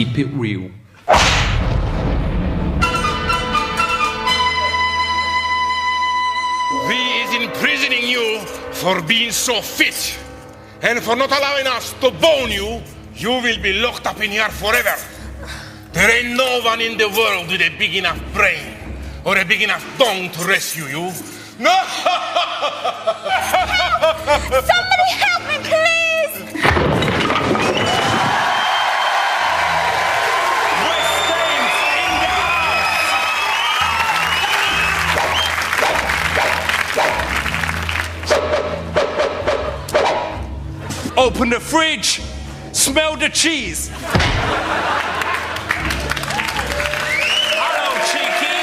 keep it real. We is imprisoning you for being so fit, and for not allowing us to bone you. You will be locked up in here forever. There ain't no one in the world with a big enough brain or a big enough tongue to rescue you. No! Somebody help me, please! Open the fridge! Smell the cheese! Hello, cheeky!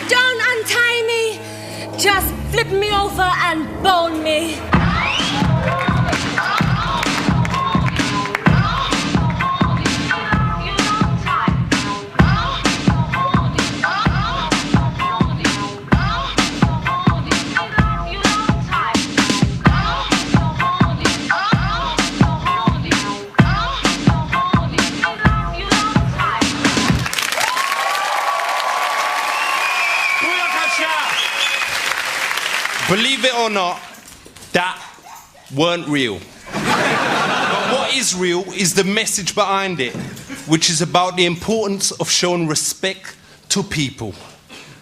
Don't untie me! Just flip me over and bone me! Believe it or not, that weren't real. But what is real is the message behind it, which is about the importance of showing respect to people,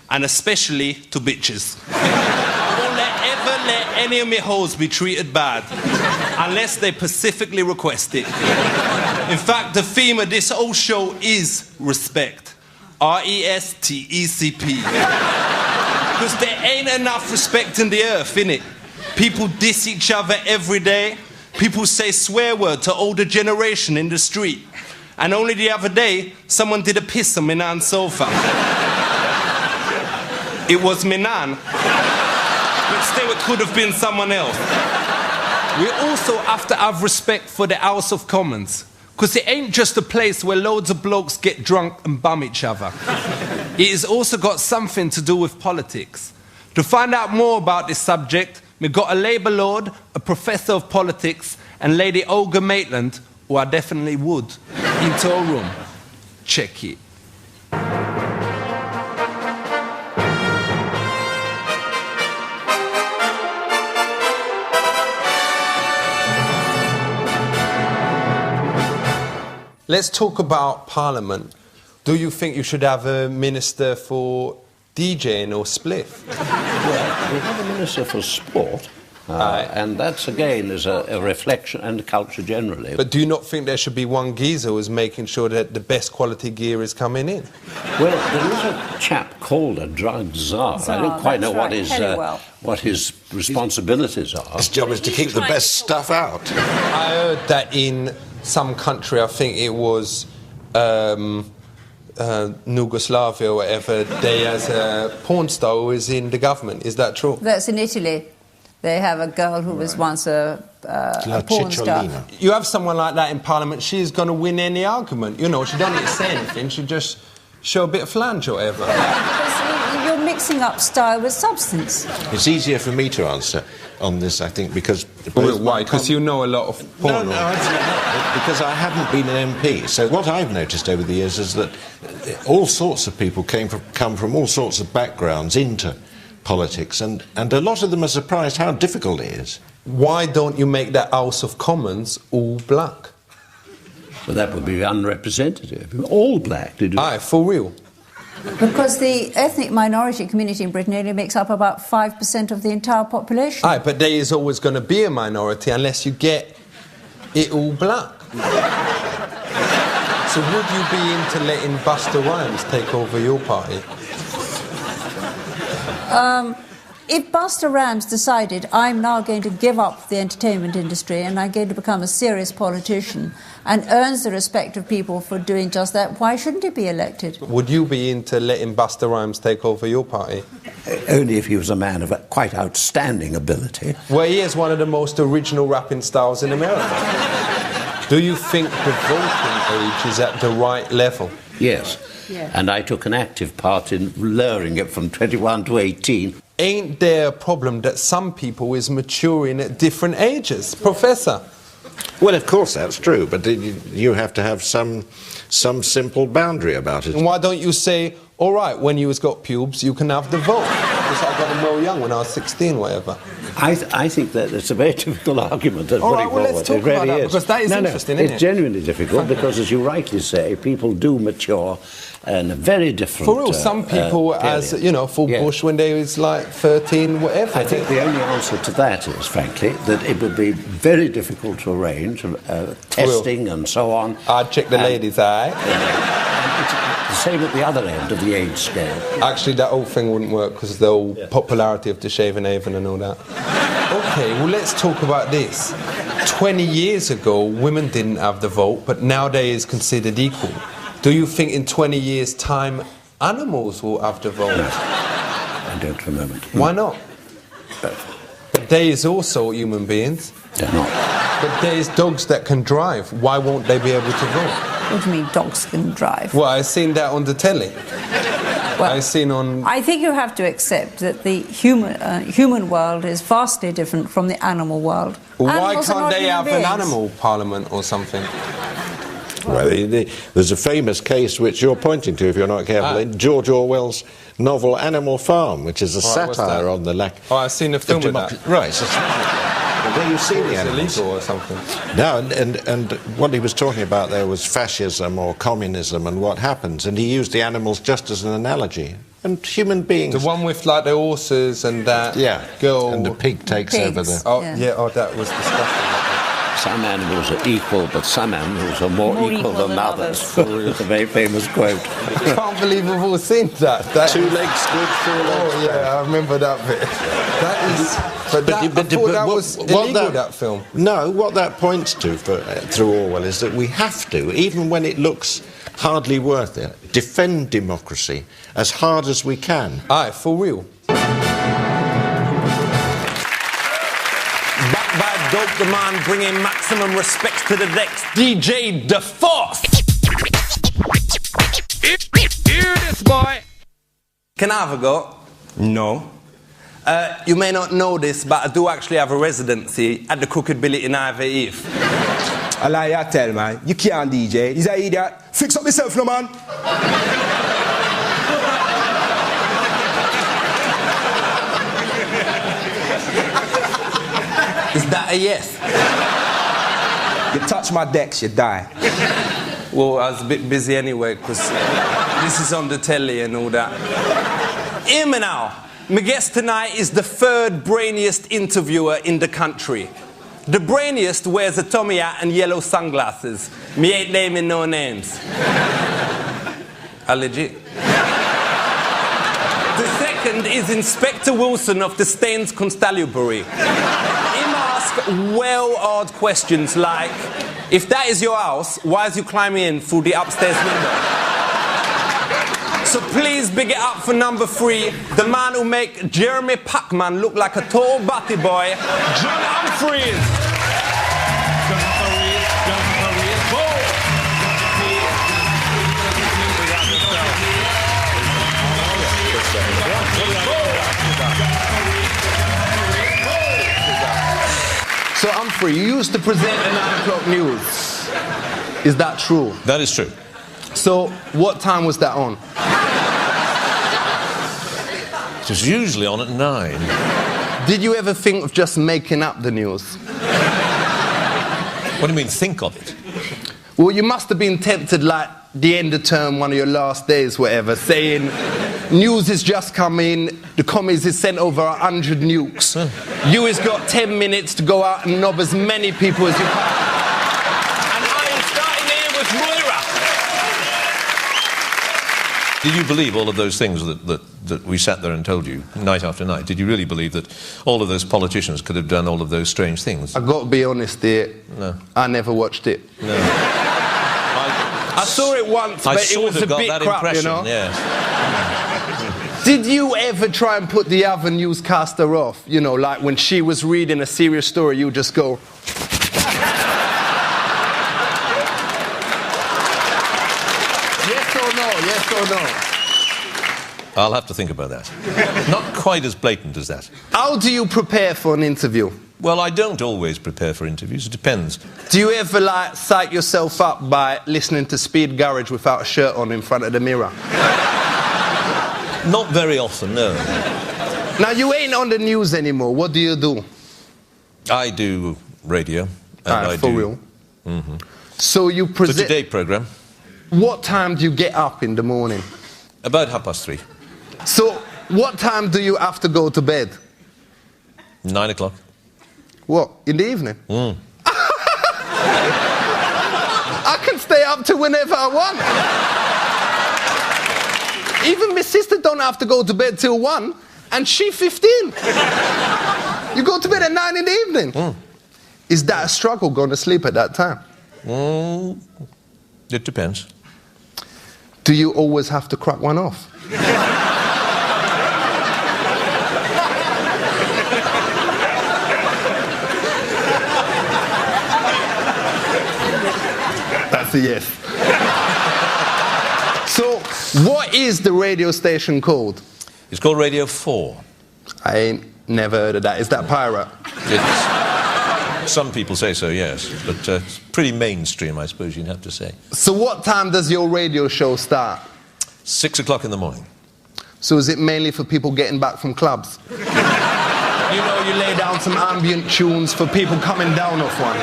and especially to bitches. I won't ever let any of my hoes be treated bad, unless they specifically request it. In fact, the theme of this whole show is respect. R-E-S-T-E-C-P. Because there ain't enough respect in the earth, innit? People diss each other every day. People say swear word to older generation in the street. And only the other day, someone did a piss on my nan's sofa. It was my nan. But still, it could have been someone else. We also have to have respect for the House of Commons. Because it ain't just a place where loads of blokes get drunk and bum each other. It has also got something to do with politics. To find out more about this subject, we've got a Labour Lord, a Professor of Politics, and Lady Olga Maitland, who I definitely would, into a room. Check it. Let's talk about Parliament. Do you think you should have a minister for DJing or spliff? Well, we have a minister for sport, and that's, again, is a reflection, and culture generally. But do you not think there should be one geezer who's making sure that the best quality gear is coming in? Well, there is a chap called a drug czar. I don't quite know what his responsibilities are. His job is to keep the best stuff out. I heard that in some country, I think it was Yugoslavia or whatever, they has a porn star who is in the government. Is that true? That's in Italy. They have a girl who was once a porn star. You have someone like that in Parliament, she's going to win any argument. You know, she don't need to say anything, she just show a bit of flange or whatever. Because you're mixing up style with substance. It's easier for me to answer on this, I think, because... Why? Because you know a lot of porn? No, absolutely not. Because I haven't been an MP. So what I've noticed over the years is that all sorts of people come from all sorts of backgrounds into politics, and a lot of them are surprised how difficult it is. Why don't you make that House of Commons all black? Well, that would be unrepresentative. All black, did you? Aye, for real. Because the ethnic minority community in Britain only makes up about 5% of the entire population. Aye, but there is always going to be a minority unless you get it all black. So would you be into letting Busta Rhymes take over your party? If Busta Rhymes decided, I'm now going to give up the entertainment industry and I'm going to become a serious politician and earns the respect of people for doing just that, why shouldn't he be elected? Would you be into letting Busta Rhymes take over your party? Only if he was a man of quite outstanding ability. Well, he has one of the most original rapping styles in America. Do you think the voting age is at the right level? Yes. Yeah. And I took an active part in lowering it from 21 to 18. Ain't there a problem that some people is maturing at different ages? Professor? Well, of course that's true, but you have to have some some simple boundary about it. And why don't you say, all right, when you got pubes, you can have the vote? Because I got them well young when I was 16, whatever. I think that it's a very difficult argument to All put right, well, forward. let's talk it really about that, is. because that is interesting, isn't it? It's genuinely difficult because, as you rightly say, people do mature in a very different For real, some people, as you know, full Bush when they was like 13, whatever. I think the only answer to that is, frankly, that it would be very difficult to arrange testing and so on. I'd check the ladies' eye. The same at the other end of the age scale. Actually, that whole thing wouldn't work because of the whole popularity of the shaven haven and all that. Okay, well, let's talk about this. 20 years ago, women didn't have the vote, but nowadays considered equal. Do you think in 20 years' time, animals will have the vote? No, I don't for a moment. Why not? But they is also human beings. They're not. But there's dogs that can drive. Why won't they be able to vote? What do you mean dogs can drive? Well, I've seen that on the telly. Well, I've seen on... I think you have to accept that the human world is vastly different from the animal world. Why Animals are can't not they human have beings. an animal parliament or something? Well, there's a famous case which you're pointing to, if you're not careful, in George Orwell's novel Animal Farm, which is a satire on the lack... Oh, I've seen the film with that. Right. There you see the It's animals. illegal or something. No, and what he was talking about there was fascism or communism and what happens, and he used the animals just as an analogy. And human beings... The one with, like, the horses and that girl... and the pig takes over the... Oh, yeah, that was disgusting. Some animals are equal, but some animals are more equal than others. It's a very famous quote. I can't believe we've all seen that. Two legs good, four legs. Oh, yeah, I remember that bit. That is... But I thought that was illegal, that film. No, what that points to through Orwell is that we have to, even when it looks hardly worth it, defend democracy as hard as we can. Aye, for real. Back by Dope the Man, bringing maximum respect to the decks, DJ The Force. Hear this, boy. Can I have a go? No. You may not know this, but I do actually have a residency at the Crooked Billet in Ivor Eve. I lie you tell, man. You can't DJ. He's an idiot. Fix up yourself, no, man. Is that a yes? You touch my decks, you die. Well, I was a bit busy anyway, because this is on the telly and all that. Hear me now. My guest tonight is the third brainiest interviewer in the country. The brainiest wears a Tommy hat and yellow sunglasses. Me ain't naming no names. I legit. The second is Inspector Wilson of the Staines Constabulary. Him ask well-hard questions like, if that is your house, why is you climbing in through the upstairs window? So please big it up for number 3, the man who make Jeremy Packman look like a tall batty boy, John Humphreys. So Humphrey, you used to present the 9 o'clock news. Is that true? That is true. So what time was that on? It was usually on at 9. Did you ever think of just making up the news? What do you mean, think of it? Well, you must have been tempted, like, the end of term, one of your last days, whatever, saying, news has just come in, the commies has sent over 100 nukes. You has got 10 minutes to go out and knob as many people as you can. And I am starting here with Moira. Did you believe all of those things that we sat there and told you night after night? Did you really believe that all of those politicians could have done all of those strange things? I've got to be honest here. No. I never watched it. No. I saw it once, but it was a bit crap, you know? Yes. Did you ever try and put the other newscaster off? You know, like when she was reading a serious story, you just go... Yes or no? Yes or no? I'll have to think about that. Not quite as blatant as that. How do you prepare for an interview? Well, I don't always prepare for interviews. It depends. Do you ever, like, psych yourself up by listening to Speed Garage without a shirt on in front of the mirror? Not very often, no. Now, you ain't on the news anymore. What do you do? I do radio. And for real? Mm-hmm. So you present... The Today programme. What time do you get up in the morning? About 3:30. So, what time do you have to go to bed? 9 o'clock. What, in the evening? Mm. I can stay up to whenever I want. Even my sister don't have to go to bed till 1, and she 15. You go to bed at 9 in the evening. Mm. Is that a struggle going to sleep at that time? It depends. Do you always have to crack one off? That's a yes. So, what is the radio station called? It's called Radio 4. I ain't never heard of that. Is that pirate? Some people say so, yes. But it's pretty mainstream, I suppose you'd have to say. So what time does your radio show start? 6 o'clock in the morning. So is it mainly for people getting back from clubs? You know, you lay down some ambient tunes for people coming down off one.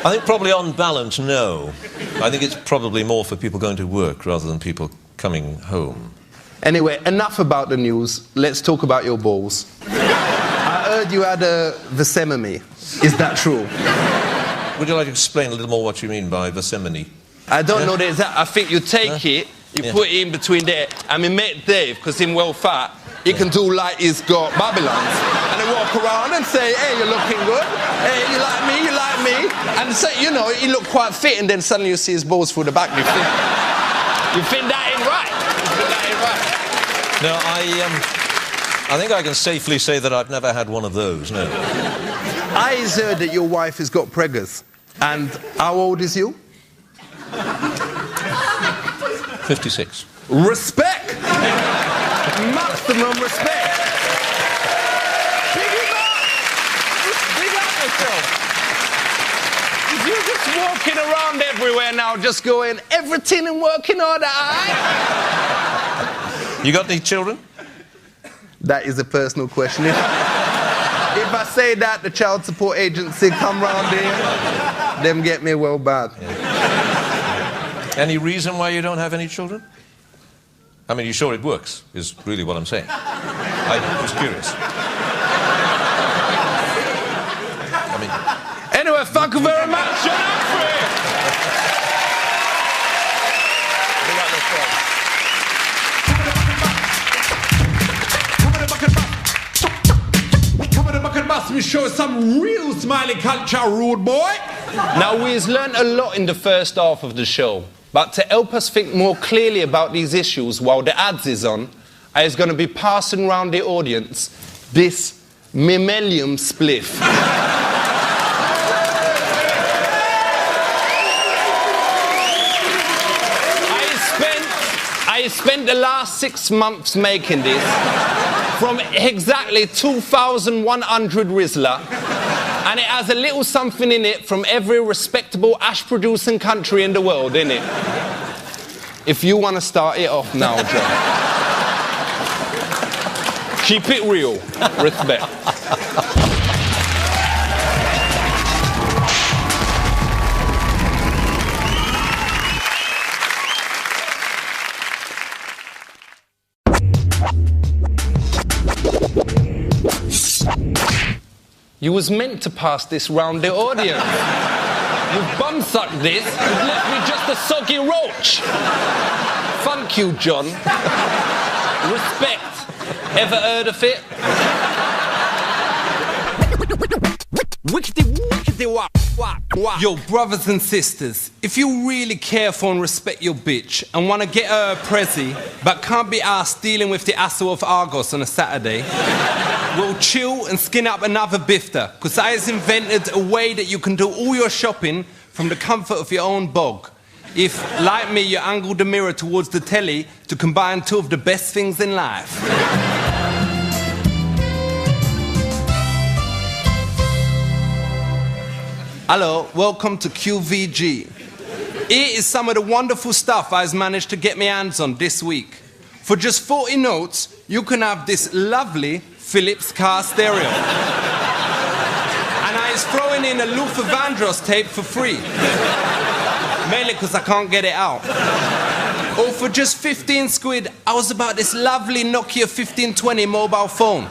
I think probably on balance, no. I think it's probably more for people going to work rather than people coming home. Anyway, enough about the news. Let's talk about your balls. I heard you had a vasectomy. Is that true? Would you like to explain a little more what you mean by vasectomy? I don't know that. I think you take it, you put it in between there. And my mate Dave, because he's well fat, he can do like he's got Babylons. And they walk around and say, hey, you're looking good. Hey, you like me, you like me. And so, you know, he looked quite fit, and then suddenly you see his balls through the back. You think that ain't right. You think that ain't right. No, I think I can safely say that I've never had one of those, no. I heard that your wife has got preggers. And how old is you? 56. Respect! Maximum respect! Big up yourself! You're just walking around everywhere now, just going, everything in working order, aye? You got any children? That is a personal question. If I say that, the child support agency come round here, them get me well bad. Yeah. Any reason why you don't have any children? I mean, you sure it works, is really what I'm saying. I was curious. I mean... Anyway, thank you very much, John Humphrey! We show some real smiley culture, rude boy. Now, we've learned a lot in the first half of the show, but to help us think more clearly about these issues while the ads is on, I was going to be passing around the audience this mammalian spliff. I spent the last 6 months making this. From exactly 2,100 Rizla, and it has a little something in it from every respectable ash-producing country in the world, innit? If you want to start it off now, John. Keep it real. Respect. You was meant to pass this round the audience. You've bum-sucked this. You've left me just a soggy roach. Thank you, John. Respect. Ever heard of it? Yo, brothers and sisters, if you really care for and respect your bitch and want to get her a prezi, but can't be arsed dealing with the hassle of Argos on a Saturday, we'll chill and skin up another bifter, because I has invented a way that you can do all your shopping from the comfort of your own bog. If, like me, you angle the mirror towards the telly to combine two of the best things in life. Hello, welcome to QVG. Here is some of the wonderful stuff I've managed to get my hands on this week. For just 40 notes, you can have this lovely Philips car stereo. And I is throwing in a Luther Vandross tape for free. Mainly because I can't get it out. Or for just 15 squid, I was about this lovely Nokia 1520 mobile phone.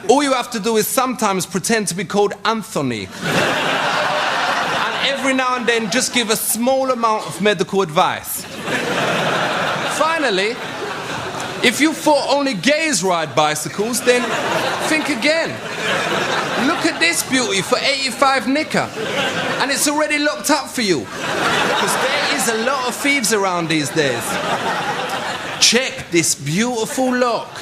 All you have to do is sometimes pretend to be called Anthony. And every now and then just give a small amount of medical advice. Finally, if you thought only gays ride bicycles, then think again. Look at this beauty for 85 nicker. And it's already locked up for you. Because there is a lot of thieves around these days. Check this beautiful lock.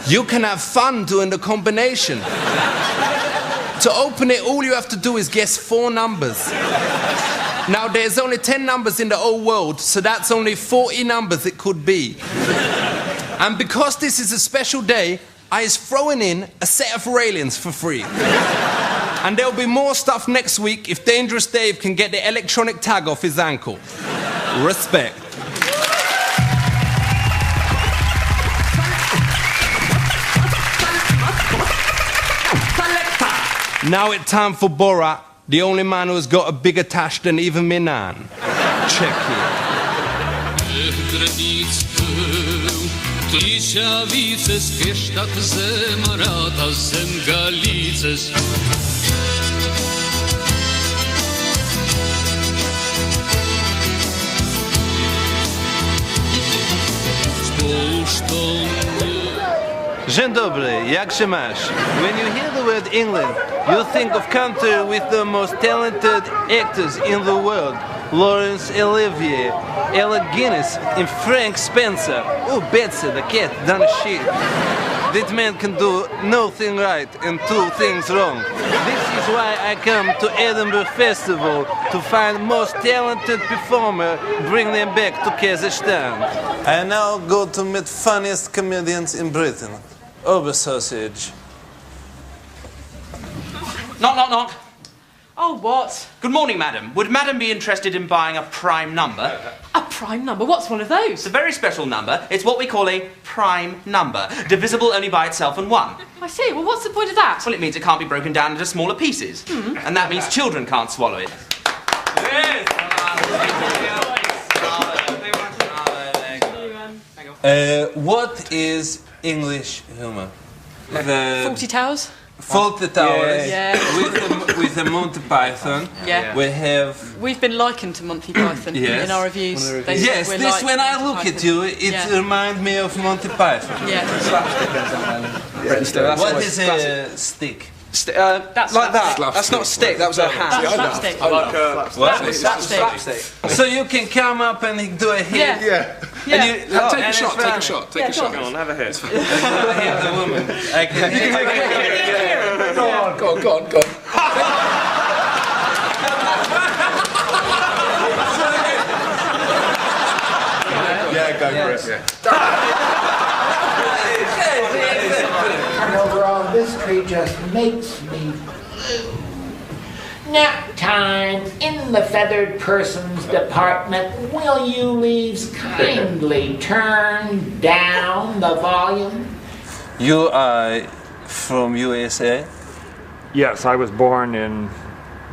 You can have fun doing the combination. To open it, all you have to do is guess 4 numbers. Now, there's only 10 numbers in the whole world, so that's only 40 numbers it could be. And because this is a special day, I is throwing in a set of railings for free. And there'll be more stuff next week if Dangerous Dave can get the electronic tag off his ankle. Respect. Now it's time for Borat, the only man who has got a bigger tash than even me nan. Check it. Dzień dobry, jak się masz? When you hear the word England, you think of country with the most talented actors in the world. Laurence Olivier, Ella Guinness, and Frank Spencer. Oh, Betsy the cat done a shit. This man can do nothing right and 2 things wrong. This is why I come to Edinburgh Festival to find most talented performer, bring them back to Kazakhstan. I now go to meet funniest comedians in Britain. Oversausage. Knock, knock, knock. Oh, what? Good morning, madam. Would madam be interested in buying a prime number? A prime number? What's one of those? It's a very special number. It's what we call a prime number, divisible only by itself and 1. I see. Well, what's the point of that? Well, it means it can't be broken down into smaller pieces. And that means children can't swallow it. What is English humor? Fawlty Towers? Fawlty Towers. Yeah. With the Monty Python. Yeah. We have. We've been likened to Monty Python in our reviews. Yes, this when I look at you, it reminds me of Monty Python. Yeah. What is a stick? That's like that. That's not a stick, that was a hat. That's slapstick. I like That's slapstick. So you can come up and do a hit. Yeah. And you, take a shot. Take a shot. Go on, have a hit. hit the woman. I can Go on. Yeah, go for it. And overall, this tree just makes me. Nap time in the feathered persons department. Will you leaves kindly turn down the volume? You are from USA? Yes, I was born in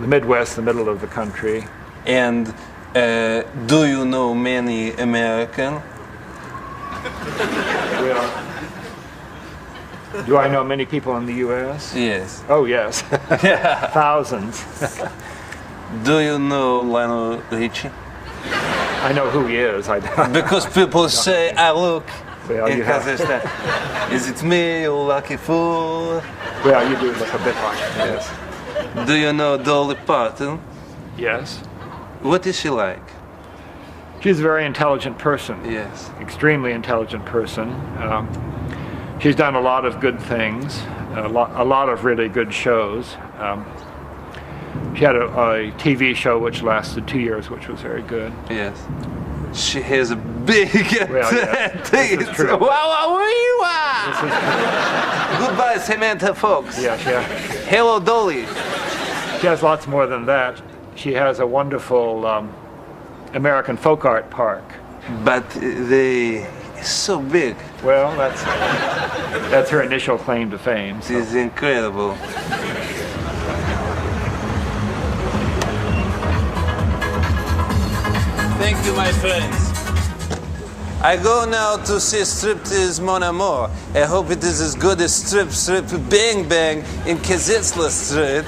the Midwest, the middle of the country. And do you know many American? Well, do I know many people in the U.S.? Yes. Oh, yes. Thousands. Do you know Lionel Richie? I know who he is. Because people say, I look well, in Kazakhstan. Is it me, you lucky fool? Well, you do look a bit like him, yes. Do you know Dolly Parton? Yes. What is she like? She's a very intelligent person. Yes. Extremely intelligent person. She's done a lot of good things, a lot of really good shows. She had a TV show which lasted 2 years, which was very good. Yes. She has a big well, yes. This is true. Goodbye, Samantha Fox. Yeah. Hello, Dolly. She has lots more than that. She has a wonderful American folk art park. But they so big. Well, that's her initial claim to fame. So. It's incredible. Thank you, my friends. I go now to see Striptease Mon Amour. I hope it is as good as Strip Bang Bang in Kazitsla Street.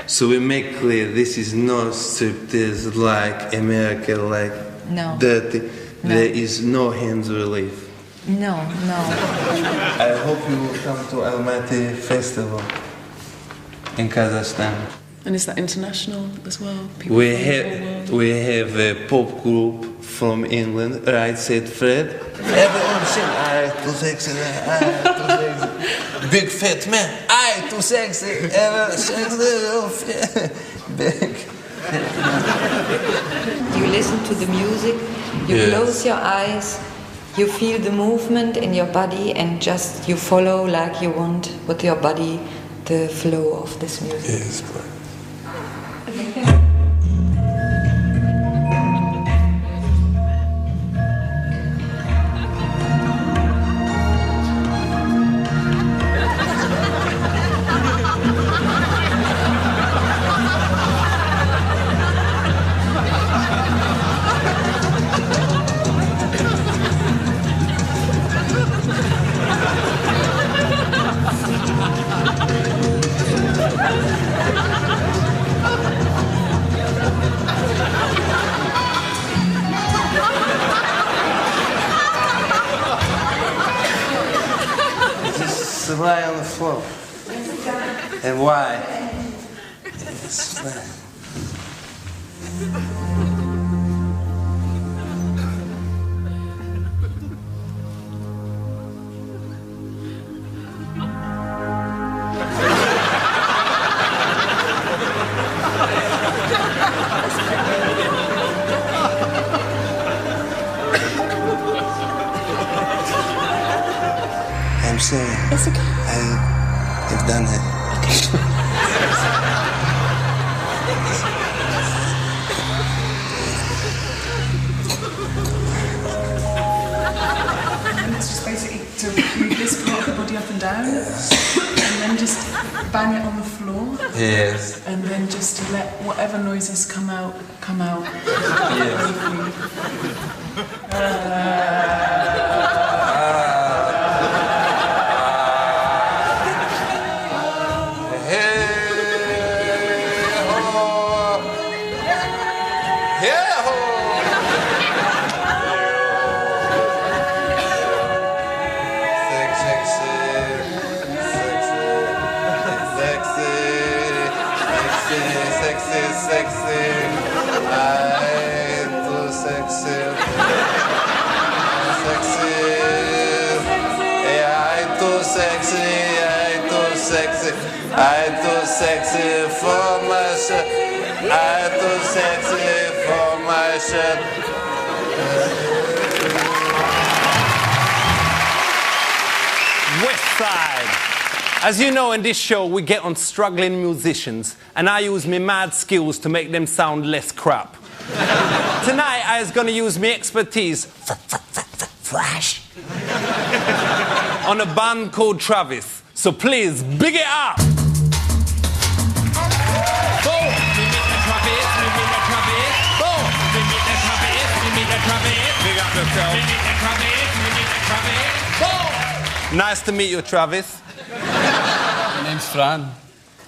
So we make clear this is not striptease like America, like dirty. No. There is no hands relief. No. I hope you will come to Almaty Festival in Kazakhstan. And is that international as well? We have a pop group from England, right? Said Fred. Everyone sing. I too sexy, I too sexy. Big fat man. I too sexy, ever sexy. Big. You listen to the music. You close your eyes. You feel the movement in your body, and just you follow like you want with your body the flow of this music. Yes, but. Lie on the floor. And why? It's flat. I'm sorry. It's okay. I've done it. And it's just basically to move this part of the body up and down, and then just bang it on the floor. Yes. And then just to let whatever noises come out. I too sexy for my shirt. I too sexy for my shirt. West Side. As you know, in this show, we get on struggling musicians, and I use my mad skills to make them sound less crap. Tonight, I was going to use my expertise flash on a band called Travis. So please, big it up! Nice to meet you, Travis. My name's Fran.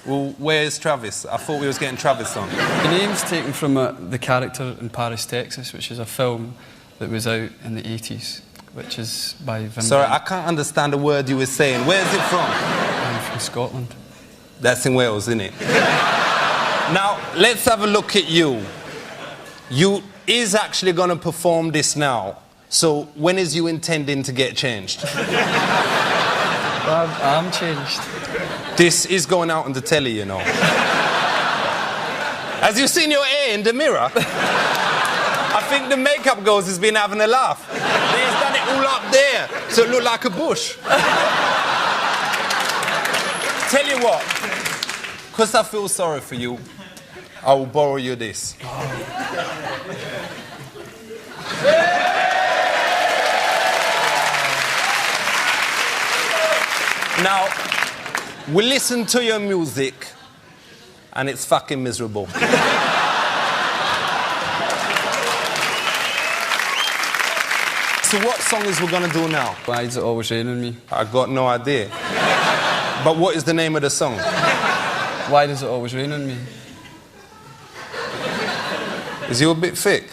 Well, where's Travis? I thought we was getting Travis on. The name's taken from the character in Paris, Texas, which is a film that was out in the 80s, which is by Vin. Sorry, I can't understand a word you were saying. Where's it from? I'm from Scotland. That's in Wales, isn't it? Now, let's have a look at you. You is actually going to perform this now. So, when is you intending to get changed? Well, I'm changed. This is going out on the telly, you know. Has you seen your hair in the mirror? I think the makeup girls has been having a laugh. They've done it all up there, so it looked like a bush. Tell you what, because I feel sorry for you, I will borrow you this. Now, we listen to your music, and it's fucking miserable. So what song is we gonna do now? Why Does It Always Rain on Me? I got no idea. But what is the name of the song? Why Does It Always Rain on Me? Is you a bit thick?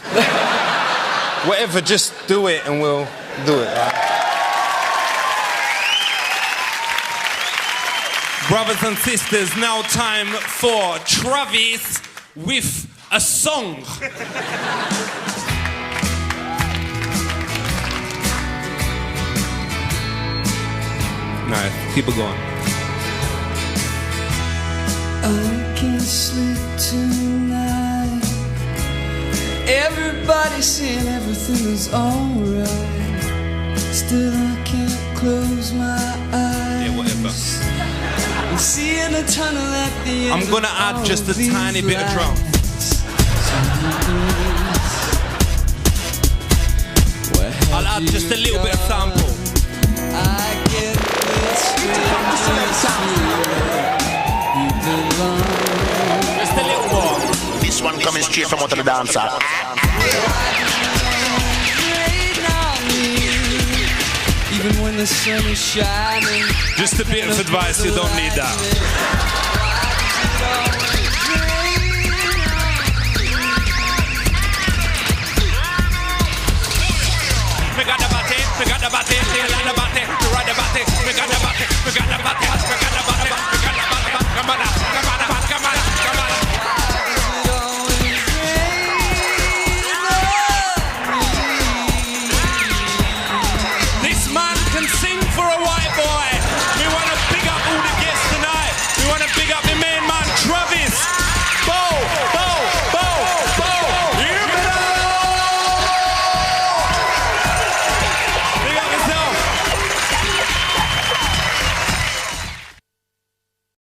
Whatever, just do it and we'll do it, right? Brothers and sisters, now time for Travis with a song. Nice, keep it going. I can't sleep tonight. Everybody's saying everything is alright. Still I can't close my eyes. Yeah, whatever. I'm seeing a tunnel at the end. I'm gonna add just a tiny bit of drum. I'll add just a little bit of sample. I get this just a little more. This one coming straight from out of the dancer. Even when the sun is shining. Just a bit of advice, you don't need that. We got the body, we got the body, we got the body, we got the body, we got the body, we got the body, we got the body, we got the body, come on now.